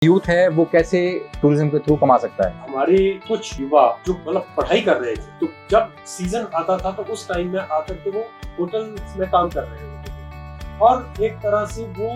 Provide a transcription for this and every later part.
Youth है वो कैसे टूरिज्म के थ्रू कमा सकता है? हमारे कुछ युवा जो मतलब पढ़ाई कर रहे थे, तो जब सीजन आता था तो उस टाइम में आकर के वो होटल्स में काम कर रहे होते थे और एक तरह से वो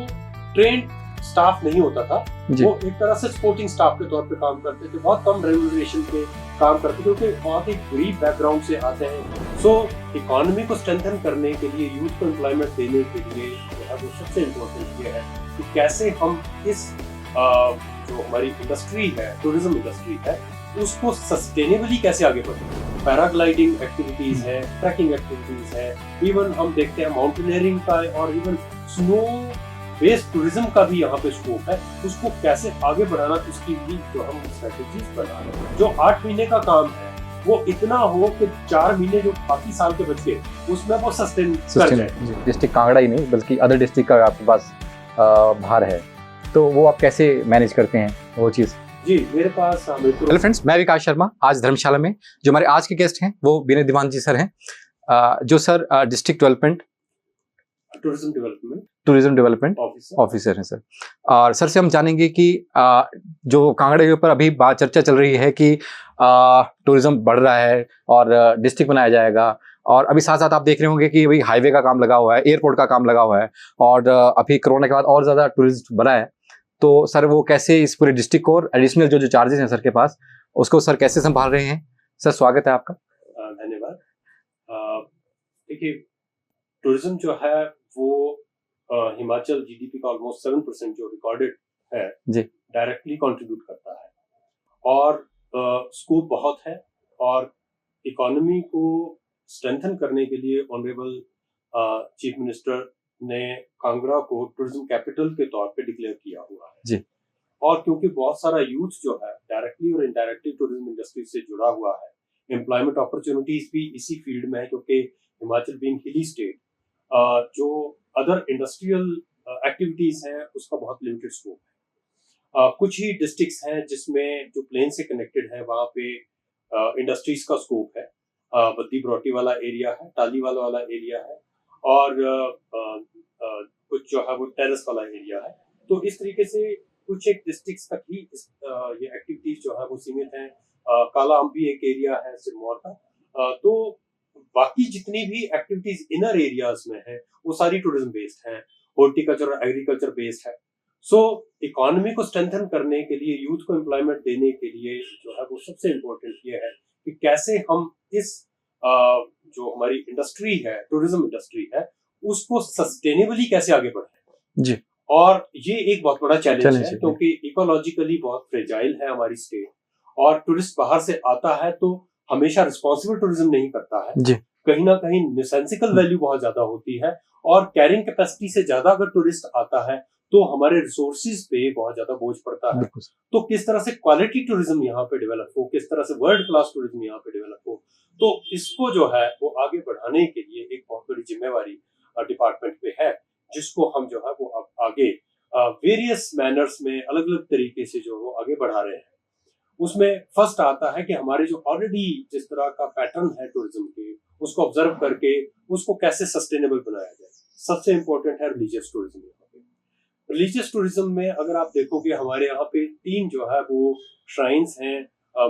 ट्रेंड स्टाफ नहीं होता था, वो एक तरह से सपोर्टिंग स्टाफ के तौर पे काम करते थे, बहुत कम रेम्यूनरेशन पे काम करते थे क्योंकि बहुत ही गरीब बैकग्राउंड से आते हैं। सो इकोनॉमी को स्ट्रेंथन करने के लिए, यूथ को एम्प्लॉयमेंट देने के लिए जो है वो सबसे इम्पोर्टेंट ये है कि कैसे हम इस जो हमारी इंडस्ट्री है, टूरिज्म इंडस्ट्री है, उसको सस्टेनेबली कैसे आगे बढ़े। पैराग्लाइडिंग एक्टिविटीज है, ट्रैकिंग एक्टिविटीज है, इवन हम देखते हैं माउंटेनियरिंग का और इवन स्नो बेस्ड टूरिज्म का भी यहाँ पे स्कोप है। उसको कैसे आगे बढ़ाना, उसकी भी जो हम स्ट्रेटेजीज बना रहे हैं। जो 8 महीने का काम है वो इतना हो कि 4 महीने जो बाकी साल के बच गए उसमें वो सस्टेन कर जाए। डिस्ट्रिक्ट कांगड़ा ही नहीं बल्कि अदर डिस्ट्रिक्ट का आपके पास भार है, तो वो आप कैसे मैनेज करते हैं वो चीज़? जी, मेरे पास हेलो फ्रेंड्स, मैं विकास शर्मा। आज धर्मशाला में जो हमारे आज के गेस्ट हैं वो विनय दीवान जी सर हैं, जो sir district development tourism development officer हैं सर। और सर से हम जानेंगे कि जो कांगड़ा के ऊपर अभी बात चर्चा चल रही है कि टूरिज्म बढ़ रहा है और डिस्ट्रिक्ट बनाया जाएगा, और अभी साथ साथ आप देख रहे होंगे कि अभी हाईवे का काम लगा हुआ है, एयरपोर्ट का काम लगा हुआ है, और अभी कोरोना के बाद और ज़्यादा टूरिस्ट बढ़ा है। तो सर वो कैसे इस पूरे डिस्ट्रिक्ट को और एडिशनल जो चार्जेस हैं सर के पास, उसको सर कैसे संभाल रहे हैं? सर स्वागत है आपका। धन्यवाद। देखिए, टूरिज्म जो है वो हिमाचल जीडीपी का ऑलमोस्ट 7% जो रिकॉर्डेड है जी, डायरेक्टली कंट्रीब्यूट करता है और स्कोप बहुत है। और इकोनॉमी को स्ट्रेंथन करने के लिए ऑनरेबल चीफ मिनिस्टर ने कांगड़ा को टूरिज्म कैपिटल के तौर पे डिक्लेयर किया हुआ है जी। और क्योंकि बहुत सारा यूथ जो है डायरेक्टली और इनडायरेक्टली टूरिज्म इंडस्ट्री से जुड़ा हुआ है, एम्प्लॉयमेंट अपॉर्चुनिटीज भी इसी फील्ड में है क्योंकि हिमाचल बीइंग हिली स्टेट, जो अदर इंडस्ट्रियल एक्टिविटीज हैं उसका बहुत लिमिटेड स्कोप है। कुछ ही डिस्ट्रिक्ट्स हैं जिसमें जो प्लेन से कनेक्टेड है, वहाँ पे इंडस्ट्रीज का स्कोप है। बद्दी बरोटी वाला एरिया है, टालीवाला वाला एरिया है और कुछ जो है वो टेरेस वाला एरिया है। तो इस तरीके से कुछ एक डिस्ट्रिक्ट्स तक ही ये एक्टिविटीज जो है वो सीमित हैं। काला अम्ब भी एक एरिया है सिरमौर का। तो बाकी जितनी भी एक्टिविटीज इनर एरियाज में है वो सारी टूरिज्म बेस्ड है, हॉर्टिकल्चर और एग्रीकल्चर बेस्ड है। सो इकोनॉमी को स्ट्रेंथन करने के लिए, यूथ को एम्प्लॉयमेंट देने के लिए जो है वो सबसे इम्पोर्टेंट ये है कि कैसे हम इस जो हमारी इंडस्ट्री है, टूरिज्म इंडस्ट्री है, उसको सस्टेनेबली कैसे आगे बढ़ाएं। जी। और ये एक बहुत बड़ा चैलेंज है क्योंकि इकोलॉजिकली बहुत फ्रेजाइल है हमारी स्टेट और टूरिस्ट बाहर से आता है तो हमेशा रिस्पॉन्सिबल टूरिज्म नहीं करता है जी। कहीं ना कहीं निसेंसिकल वैल्यू बहुत ज्यादा होती है और कैरिंग कैपेसिटी से ज्यादा अगर टूरिस्ट आता है तो हमारे रिसोर्सेज पे बहुत ज्यादा बोझ पड़ता है। तो किस तरह से क्वालिटी टूरिज्म यहाँ पे डेवलप हो, किस तरह से वर्ल्ड क्लास टूरिज्म यहाँ पे डेवलप हो, तो इसको जो है वो आगे बढ़ाने के लिए एक बहुत बड़ी जिम्मेवारी डिपार्टमेंट पे है, जिसको हम जो है वो अब आगे वेरियस मैनर्स में अलग अलग तरीके से जो वो आगे बढ़ा रहे हैं। उसमें फर्स्ट आता है कि हमारे जो ऑलरेडी जिस तरह का पैटर्न है टूरिज्म के, उसको ऑब्जर्व करके उसको कैसे सस्टेनेबल बनाया जाए। सबसे इंपॉर्टेंट है रिलीजियस टूरिज्म। रिलीजियस टूरिज्म में अगर आप देखोगे हमारे यहाँ पे 3 जो है वो श्राइन्स हैं,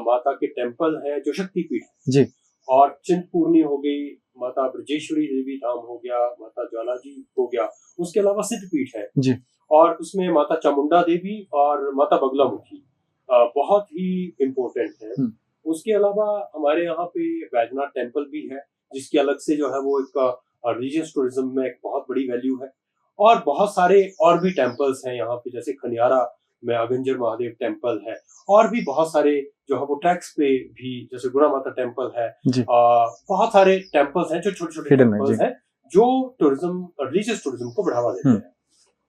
माता के टेम्पल है जो शक्तिपीठ है जी, और चिंतपूर्णी हो गई, माता ब्रजेश्वरी देवी धाम हो गया, माता ज्वाला जी हो गया, उसके अलावा सिद्धपीठ है जी, और उसमें माता चामुंडा देवी और माता बगलामुखी बहुत ही इम्पोर्टेंट है। उसके अलावा हमारे यहाँ पे वैजनाथ टेम्पल भी है जिसकी अलग से जो है वो एक रिलीजियस टूरिज्म में एक बहुत बड़ी वैल्यू है। और बहुत सारे और भी टेम्पल्स हैं यहाँ पे, जैसे खनियारा में अगंजर महादेव टेम्पल है और भी बहुत सारे जो है वो ट्रैक्स पे भी, जैसे गुड़ा माता टेम्पल है। बहुत सारे टेम्पल्स हैं जो छोटे छोटे टेम्पल्स हैं जो टूरिज्म, रिलीजियस टूरिज्म को बढ़ावा देते हैं।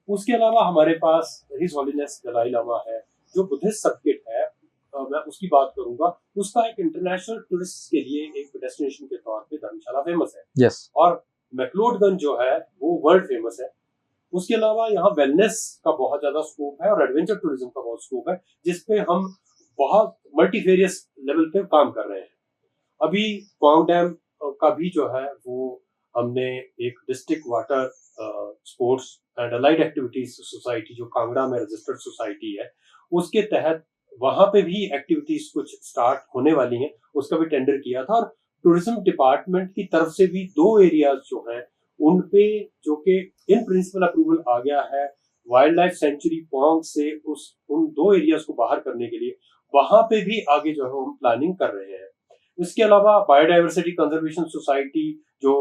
उसके अलावा हमारे पास हिज हॉलीनेस दलाई लामा है जो बुद्धिस्ट सर्किट है, मैं उसकी बात करूंगा। उसका एक इंटरनेशनल टूरिस्ट के लिए एक डेस्टिनेशन के तौर पे धर्मशाला फेमस है। yes. और मैक्लोडगंज जो है वो वर्ल्ड फेमस है। उसके अलावा यहाँ वेलनेस का बहुत ज्यादा स्कोप है और एडवेंचर टूरिज्म का बहुत स्कोप है जिसपे हम बहुत मल्टीफेरियस लेवल पे काम कर रहे हैं। अभी पौंग डैम का भी जो है वो हमने एक district water sports and allied activities society जो कांगड़ा में रजिस्टर्ड सोसाइटी है उसके तहत वहां पे भी एक्टिविटीज कुछ स्टार्ट होने वाली हैं, उसका भी टेंडर किया था। और टूरिज्म डिपार्टमेंट की तरफ से भी 2 एरियाज जो हैं उन पे जो कि इन प्रिंसिपल अप्रूवल आ गया है वाइल्ड लाइफ सेंचुरी पौंग से उन 2 एरियाज को बाहर करने के लिए, वहां पे भी आगे जो है हम प्लानिंग कर रहे हैं। इसके अलावा बायोडाइवर्सिटी कंजर्वेशन सोसाइटी जो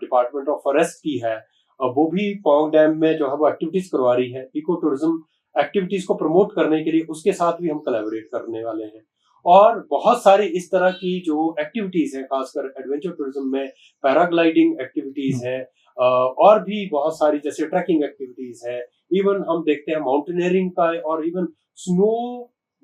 डिपार्टमेंट ऑफ फॉरेस्ट की है, वो भी पौंग डैम में जो है वो एक्टिविटीज करवा रही है इको टूरिज्म एक्टिविटीज को प्रमोट करने के लिए, उसके साथ भी हम कोलैबोरेट करने वाले हैं। और बहुत सारी इस तरह की जो एक्टिविटीज हैं, खासकर एडवेंचर टूरिज्म में पैराग्लाइडिंग एक्टिविटीज हैं, और भी बहुत सारी जैसे ट्रैकिंग एक्टिविटीज है, इवन हम देखते हैं माउंटेनियरिंग का और इवन स्नो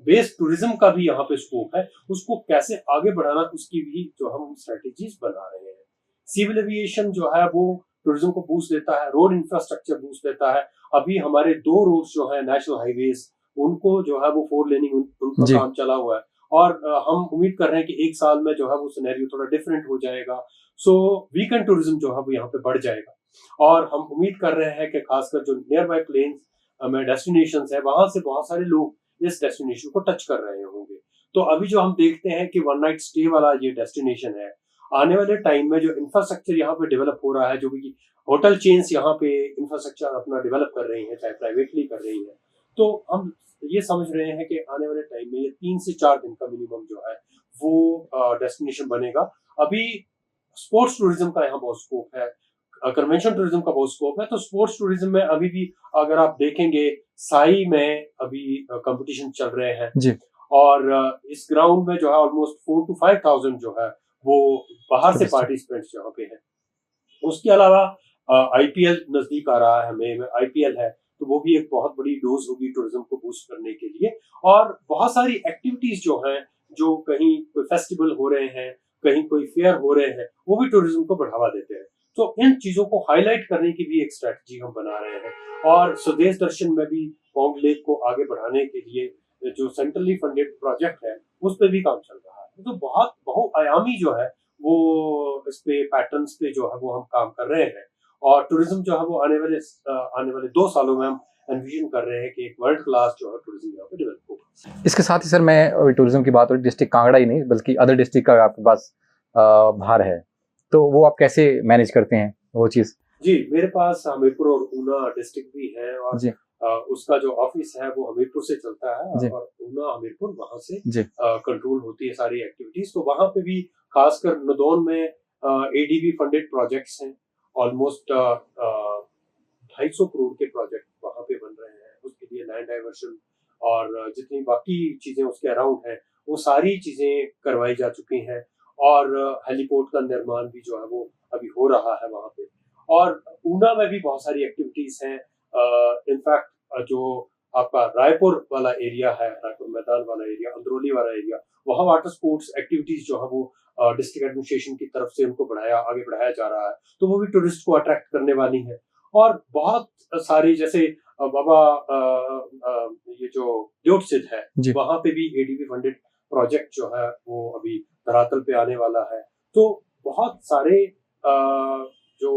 बेस्ड टूरिज्म का भी यहाँ पे स्कोप है। उसको कैसे आगे बढ़ाना, उसकी भी जो हम स्ट्रेटेजीज बना रहे हैं। सिविल एविएशन जो है वो टूरिज्म को बूस्ट देता है, रोड इंफ्रास्ट्रक्चर बूस्ट देता है। अभी हमारे 2 रोड्स जो है नेशनल हाईवेज, उनको जो है वो 4 लेनिंग उनका काम चला हुआ है। और हम उम्मीद कर रहे हैं कि 1 साल में जो है वो सिनेरियो थोड़ा डिफरेंट हो जाएगा। सो वीकेंड टूरिज्म जो है वो यहाँ पे बढ़ जाएगा। और हम उम्मीद कर रहे हैं कि खासकर जो नियर बाय प्लेन्स में डेस्टिनेशन है, वहां से बहुत सारे लोग इस डेस्टिनेशन को टच कर रहे होंगे। तो अभी जो हम देखते हैं कि 1 नाइट स्टे वाला ये डेस्टिनेशन है, आने वाले टाइम में जो इंफ्रास्ट्रक्चर यहाँ पे डेवलप हो रहा है, जो भी होटल चेन्स यहाँ पे इंफ्रास्ट्रक्चर अपना डेवलप कर रही है, चाहे प्राइवेटली कर रही है, तो हम ये समझ रहे हैं कि आने वाले टाइम में ये 3 से 4 दिन का मिनिमम जो है वो डेस्टिनेशन बनेगा। अभी स्पोर्ट्स टूरिज्म का यहाँ बहुत स्कोप है, कन्वेंशन टूरिज्म का बहुत स्कोप है। तो स्पोर्ट्स टूरिज्म में अभी भी अगर आप देखेंगे, साई में अभी कंपटीशन चल रहे हैं जी। और इस ग्राउंड में जो है ऑलमोस्ट 4 to 5,000 जो है वो बाहर से पार्टिसिपेंट्स यहाँ पे हैं। उसके अलावा आईपीएल नजदीक आ रहा है, हमें आईपीएल है, तो वो भी एक बहुत बड़ी डोज होगी टूरिज्म को बूस्ट करने के लिए। और बहुत सारी एक्टिविटीज जो हैं, जो कहीं कोई फेस्टिवल हो रहे हैं, कहीं कोई फेयर हो रहे हैं, वो भी टूरिज्म को बढ़ावा देते हैं। तो इन चीजों को हाईलाइट करने की भी एक स्ट्रेटजी हम बना रहे हैं। और स्वदेश दर्शन में भी पौंग लेक को आगे बढ़ाने के लिए जो सेंट्रली फंडेड प्रोजेक्ट है, उस पर भी काम चल रहा है। तो बहुत बहुआयामी जो है वो इस पे पैटर्न्स पे जो है वो हम काम कर रहे हैं। और टूरिज्म जो है वो आने वाले 2 सालों में हम एनविजन कर रहे हैं कि एक वर्ल्ड क्लास जो है टूरिज्म यहाँ पे डेवलप होगा। इसके साथ ही सर, मैं टूरिज्म की बात हो रही, डिस्ट्रिक्ट कांगड़ा ही नहीं बल्कि अदर डिस्ट्रिक्ट का आपके पास भार है, तो वो आप कैसे मैनेज करते हैं वो चीज? जी, मेरे पास हमीरपुर और ऊना डिस्ट्रिक्ट भी है, और जी। उसका जो ऑफिस है वो हमीरपुर से चलता है, जी। और ऊना हमीरपुर वहां से जी। कंट्रोल होती है सारी एक्टिविटीज। तो वहां पे भी खासकर नदौन में एडीबी फंडेड प्रोजेक्ट्स हैं, ऑलमोस्ट 250 करोड़ के प्रोजेक्ट वहां पे बन रहे हैं। उसके लिए लैंड डाइवर्शन और जितनी बाकी चीजें उसके अराउंड है, वो सारी चीजें करवाई जा चुकी हैं। और हेलीपोर्ट का निर्माण भी जो है वो अभी हो रहा है वहां पे। और ऊना में भी बहुत सारी एक्टिविटीज हैं। इनफैक्ट जो आपका रायपुर वाला एरिया है, रायपुर मैदान वाला एरिया, अंदरौली वाला एरिया, वहाँ वाटर स्पोर्ट्स एक्टिविटीज जो है वो डिस्ट्रिक्ट एडमिनिस्ट्रेशन की तरफ से उनको आगे बढ़ाया जा रहा है। तो वो भी टूरिस्ट को अट्रैक्ट करने वाली है। और बहुत सारी जैसे बाबा ये जो द्योतसिद्ध है, वहां पे भी एडीबी फंडेड प्रोजेक्ट जो है वो अभी धरातल पे आने वाला है। तो बहुत सारे जो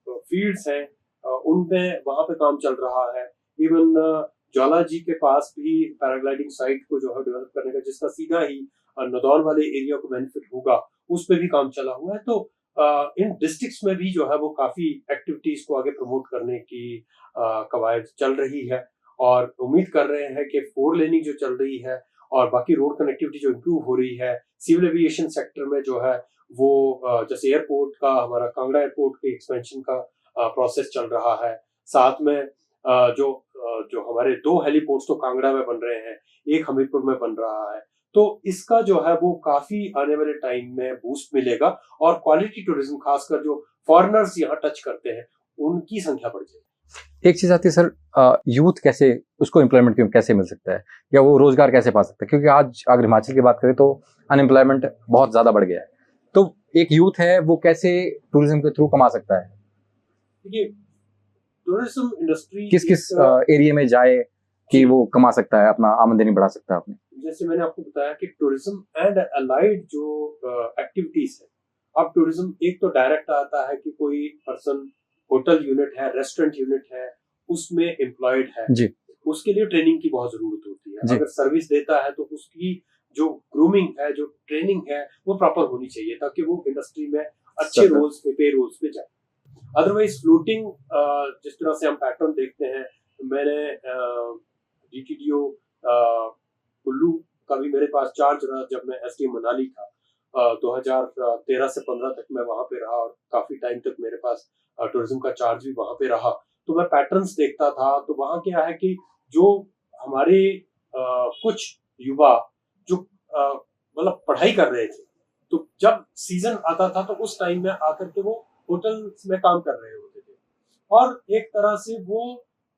फील्ड्स हैं उनमें वहां पे काम चल रहा है। इवन ज्वाला जी के पास भी पैराग्लाइडिंग साइट को जो है डेवलप करने का, जिसका सीधा ही नदौन वाले एरिया को बेनिफिट होगा, उस पे भी काम चला हुआ है। तो इन डिस्ट्रिक्ट्स में भी जो है वो काफी एक्टिविटीज को आगे प्रमोट करने की कवायद चल रही है। और उम्मीद कर रहे हैं कि 4 लेनिंग जो चल रही है और बाकी रोड कनेक्टिविटी जो इम्प्रूव हो रही है, सिविल एविएशन सेक्टर में जो है वो जैसे एयरपोर्ट का, हमारा कांगड़ा एयरपोर्ट के एक्सपेंशन का प्रोसेस चल रहा है। साथ में जो हमारे 2 हेलीपोर्ट्स तो कांगड़ा में बन रहे हैं, एक हमीरपुर में बन रहा है। तो इसका जो है वो काफी आने वाले टाइम में बूस्ट मिलेगा और क्वालिटी टूरिज्म, खासकर जो फॉरेनर्स यहाँ टच करते हैं, उनकी संख्या बढ़ जाएगी। एक चीज आती है सर, यूथ कैसे उसको एम्प्लॉयमेंट कैसे मिल सकता है, या वो रोजगार कैसे पा सकता है? क्योंकि आज अगर हिमाचल की बात करें तो अनएम्प्लॉयमेंट बहुत ज्यादा बढ़ गया है। तो एक यूथ है, वो कैसे टूरिज्म के थ्रू कमा सकता है? देखिए, टूरिज्म इंडस्ट्री किस एरिया में जाए कि वो कमा सकता है, अपना आमदनी बढ़ा सकता है अपने? जैसे मैंने आपको बताया कि टूरिज्म एंड अलाइड जो एक्टिविटीज है, अब टूरिज्म एक तो डायरेक्ट आता है कि कोई पर्सन होटल यूनिट है, रेस्टोरेंट यूनिट है, उसमें एम्प्लॉयड है जी। उसके लिए ट्रेनिंग की बहुत जरूरत होती है। अगर सर्विस देता है तो उसकी जो ग्रूमिंग है, जो ट्रेनिंग है, वो प्रॉपर होनी चाहिए ताकि वो इंडस्ट्री में अच्छे रोल्स पे, पे रोल्स पे जाए। अदरवाइज फ्लोटिंग जिस तरह से हम पैटर्न देखते हैं, मैंने डीटीडीओ कुल्लू का भी मेरे पास चार्ज रहा जब मैं एसडीएम मनाली था। 2013 से 15 तक मैं वहां पे रहा और काफी टाइम तक मेरे पास टूरिज्म का चार्ज भी वहां पे रहा। तो मैं पैटर्न्स देखता था। तो वहां क्या है कि जो हमारे कुछ युवा जो मतलब पढ़ाई कर रहे थे, तो जब सीजन आता था तो उस टाइम में आकर के वो होटल्स में काम कर रहे होते थे और एक तरह से वो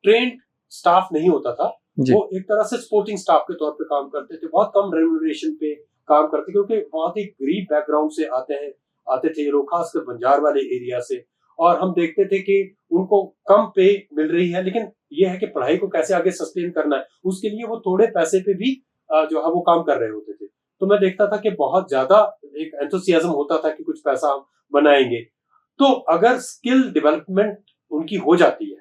ट्रेंड स्टाफ नहीं होता था, वो एक तरह से सपोर्टिंग स्टाफ के तौर पे काम करते थे, बहुत कम रेम्यूनरेशन पे काम करते, क्योंकि बहुत ही गरीब बैकग्राउंड से आते थे ये लोग, खासकर बंजार वाले एरिया से। और हम देखते थे कि उनको कम पे मिल रही है, लेकिन ये है कि पढ़ाई को कैसे आगे सस्टेन करना है, उसके लिए वो थोड़े पैसे पे भी जो है वो काम कर रहे होते थे। तो मैं देखता था कि बहुत ज्यादा एक एंथुसियाज्म होता था कि कुछ पैसा हम बनाएंगे। तो अगर स्किल डेवलपमेंट उनकी हो जाती है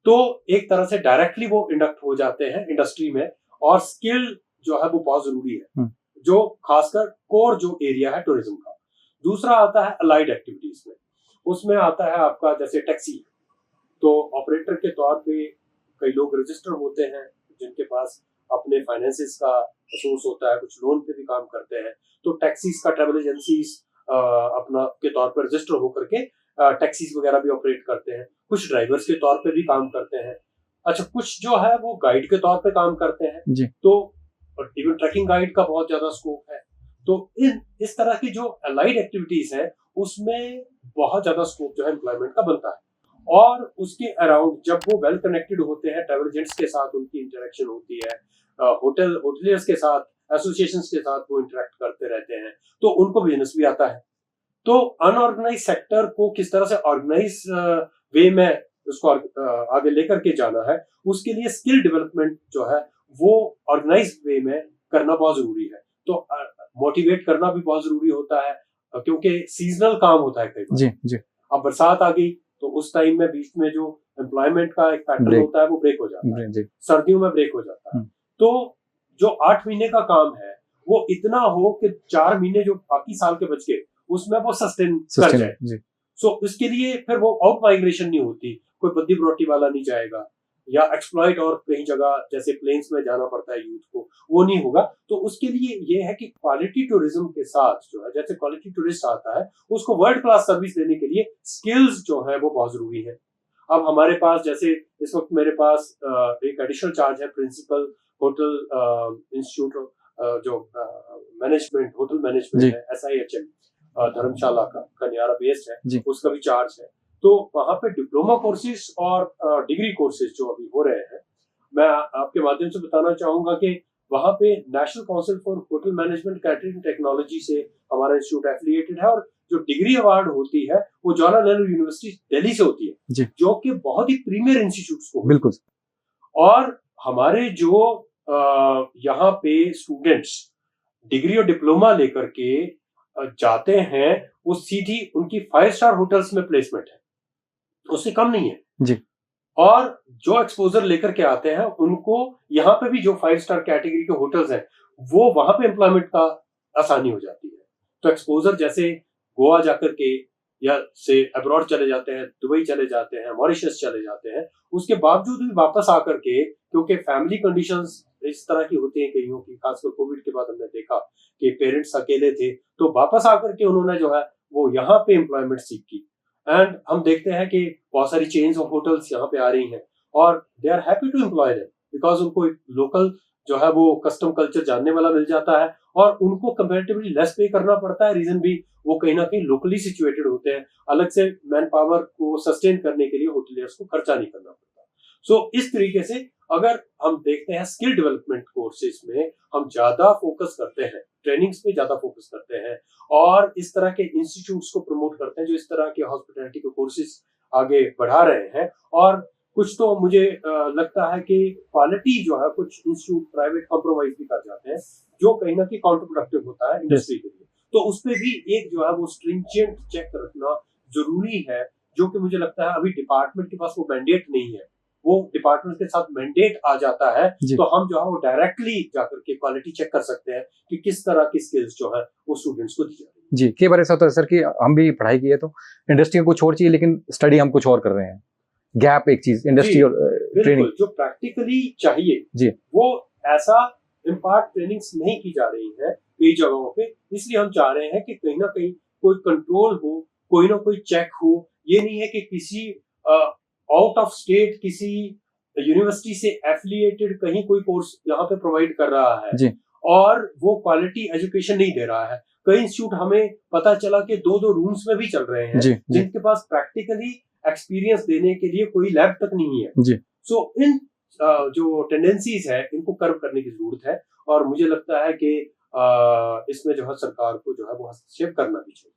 तो एक तरह से डायरेक्टली वो इंडक्ट हो जाते हैं इंडस्ट्री में, और स्किल जो है वो बहुत जरूरी है, जो खासकर कोर जो एरिया है टूरिज्म का। दूसरा आता है अलाइड एक्टिविटीज में, उसमें आता है आपका जैसे टैक्सी। तो ऑपरेटर के तौर पे कई लोग रजिस्टर होते हैं जिनके पास अपने फाइनेंसेस का सोर्स होता है, कुछ लोन पे भी काम करते हैं। तो टैक्सीज का ट्रेवल एजेंसीज अपना के तौर पर रजिस्टर होकर के टैक्सीज वगैरह भी ऑपरेट करते हैं, कुछ ड्राइवर्स के तौर पे भी काम करते हैं। अच्छा, कुछ जो है वो गाइड के तौर पे काम करते हैं जी। तो इवन ट्रैकिंग गाइड का बहुत ज्यादा स्कोप है। तो इस तरह की जो अलाइड एक्टिविटीज है उसमें बहुत ज्यादा स्कोप जो है एम्प्लॉयमेंट का बनता है। और उसके अराउंड जब वो वेल कनेक्टेड होते हैं, ट्रैवल एजेंट्स के साथ उनकी इंटरेक्शन होती है, होटलियर्स के साथ, एसोसिएशंस के साथ वो इंटरेक्ट करते रहते हैं, तो उनको बिजनेस भी आता है। तो अनऑर्गेनाइज सेक्टर को किस तरह से ऑर्गेनाइज वे में उसको आगे लेकर के जाना है, उसके लिए स्किल डेवलपमेंट जो है वो ऑर्गेनाइज वे में करना बहुत जरूरी है। तो मोटिवेट करना भी बहुत जरूरी होता है, क्योंकि सीजनल काम होता है कई बार जी जी। अब बरसात आ गई तो उस टाइम में बीच में जो एम्प्लॉयमेंट का एक पैटर्न होता है वो ब्रेक हो जाता है, सर्दियों में ब्रेक हो जाता है। तो जो 8 महीने का काम है वो इतना हो कि 4 महीने जो बाकी साल के बच गए उसमें वो सस्टेन कर जाए। सो इसके लिए फिर वो आउट माइग्रेशन नहीं होती, कोई बद्दी बरोटी वाला नहीं जाएगा या एक्सप्लॉइट और कहीं जगह जैसे प्लेन्स में जाना पड़ता है यूथ को, वो नहीं होगा। तो उसके लिए ये है कि क्वालिटी टूरिज्म के साथ जो है, जैसे क्वालिटी टूरिस्ट आता है उसको वर्ल्ड क्लास सर्विस देने के लिए स्किल्स जो है वो बहुत जरूरी है। अब हमारे पास जैसे इस वक्त मेरे पास एक एडिशनल चार्ज है प्रिंसिपल होटल इंस्टीट्यूट जो मैनेजमेंट होटल मैनेजमेंट है SIHM धर्मशाला का कन्यारा बेस्ड है, उसका भी चार्ज है। तो वहां पे डिप्लोमा कोर्सेज और डिग्री कोर्सेज जो अभी हो रहे हैं, मैं आपके माध्यम से बताना चाहूंगा कि वहां पे national council for hotel management catering technology से हमारा इंस्टीट्यूट एफिलिएटेड है, और जो डिग्री अवार्ड होती है वो जवाहरलाल नेहरू यूनिवर्सिटी दिल्ली से होती है, जो कि बहुत ही प्रीमियर इंस्टीट्यूट्स को बिल्कुल। और हमारे जो यहाँ पे स्टूडेंट्स डिग्री और डिप्लोमा लेकर के जाते हैं वो सीधी उनकी 5 स्टार होटल्स में प्लेसमेंट है, उससे कम नहीं है जी। और जो एक्सपोजर लेकर के आते हैं उनको यहाँ पे भी जो 5 स्टार कैटेगरी के होटल्स हैं वो वहां पे एम्प्लॉयमेंट का आसानी हो जाती है। तो एक्सपोजर जैसे गोवा जाकर के या से अब्रॉड चले जाते हैं, दुबई चले जाते हैं, मॉरिशस चले जाते हैं, उसके बावजूद भी वापस आकर के, क्योंकि फैमिली कंडीशंस इस तरह की होती हैं कईयों की, खासकर कोविड के बाद हमने देखा कि पेरेंट्स अकेले थे, तो वापस आकर के उन्होंने जो है वो यहाँ पे एम्प्लॉयमेंट सीख की। एंड हम देखते हैं कि बहुत सारी चेन्स ऑफ होटल्स यहाँ पे आ रही हैं और they are happy to employ them, because उनको एक लोकल जो है वो कस्टम कल्चर जानने वाला मिल जाता है और उनको कंपैरेटिवली लेस पे करना पड़ता है। रीजन भी वो कहीं ना कहीं लोकली सिचुएटेड होते हैं, अलग से मैन पावर को सस्टेन करने के लिए होटलियर्स को खर्चा नहीं करना पड़ता। सो इस तरीके से अगर हम देखते हैं स्किल डेवलपमेंट कोर्सेज में हम ज्यादा फोकस करते हैं, ट्रेनिंग्स पे ज्यादा फोकस करते हैं और इस तरह के इंस्टीट्यूट्स को प्रमोट करते हैं जो इस तरह के हॉस्पिटैलिटी के कोर्सेज आगे बढ़ा रहे हैं। और कुछ तो मुझे लगता है कि क्वालिटी जो है कुछ इंस्टीट्यूट प्राइवेट कॉम्प्रोमाइज भी कर जाते हैं, जो कहीं ना कहीं काउंटर प्रोडक्टिव होता है इंडस्ट्री के लिए। तो उस पर भी एक जो है वो स्ट्रिंजेंट चेक रखना जरूरी है, जो कि मुझे लगता है अभी डिपार्टमेंट के पास वो मैंडेट नहीं है, वो डिपार्टमेंट के साथ मैंडेट आ जाता है, जी। तो हम जो है वो डायरेक्टली जाकर के क्वालिटी चेक कर सकते हैं कि किस तरह की स्किल्स जो है वो स्टूडेंट्स को दी जा रही है। जी, कई बार ऐसा होता है सर कि हम भी पढ़ाई किए तो इंडस्ट्री में कुछ और चाहिए लेकिन स्टडी हम कुछ और कर रहे हैं। गैप एक चीज इंडस्ट्री जी, और ट्रेनिंग। बिल्कुल, जो प्रैक्टिकली चाहिए जी। वो ऐसा इम्पार्ट ट्रेनिंग्स नहीं की जा रही है कई जगहों पे, इसलिए हम चाह रहे हैं कि कहीं ना कहीं कोई कंट्रोल हो, कोई ना कोई चेक हो। ये नहीं है कि किसी आउट ऑफ स्टेट किसी यूनिवर्सिटी से एफिलिएटेड कहीं कोई कोर्स यहाँ पे प्रोवाइड कर रहा है जी। और वो क्वालिटी एजुकेशन नहीं दे रहा है। कई इंस्टीट्यूट हमें पता चला कि दो दो रूम्स में भी चल रहे हैं, जी, जी। जिनके पास प्रैक्टिकली एक्सपीरियंस देने के लिए कोई लैब तक नहीं है। जी। सो इन जो टेंडेंसीज है इनको कर्व करने की जरूरत है, और मुझे लगता है कि इसमें जो है सरकार को जो है वो हस्तक्षेप करना भी चाहिए।